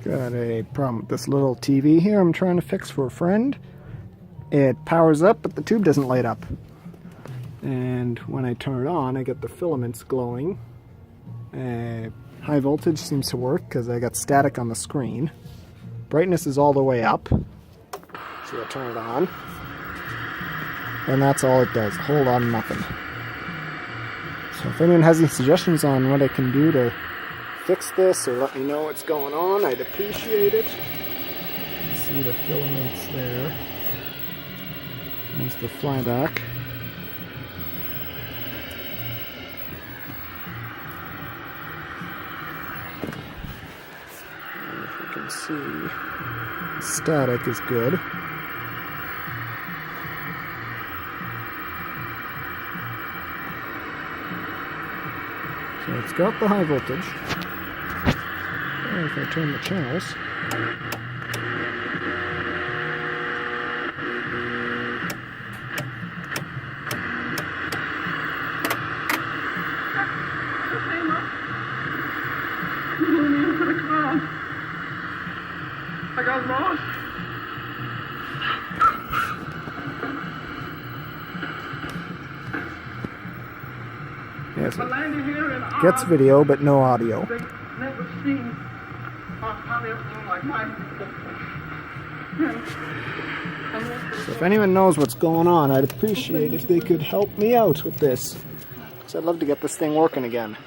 Got a problem with this little TV here I'm trying to fix for a friend. It powers up, but the tube doesn't light up. And when I turn it on, I get the filaments glowing. High voltage seems to work because I got static on the screen. Brightness is all the way up. So I turn it on. And that's all it does, a whole lot of nothing. So if anyone has any suggestions on what I can do to fix this or let me know what's going on, I'd appreciate it. You see the filaments there. There's the flyback. And if you can see, the static is good. So it's got the high voltage. And if I turn the channels, I got lost. yes, it gets video but no audio. Never seen everything like mine. So if anyone knows what's going on, I'd appreciate if they could help me out with this, because I'd love to get this thing working again.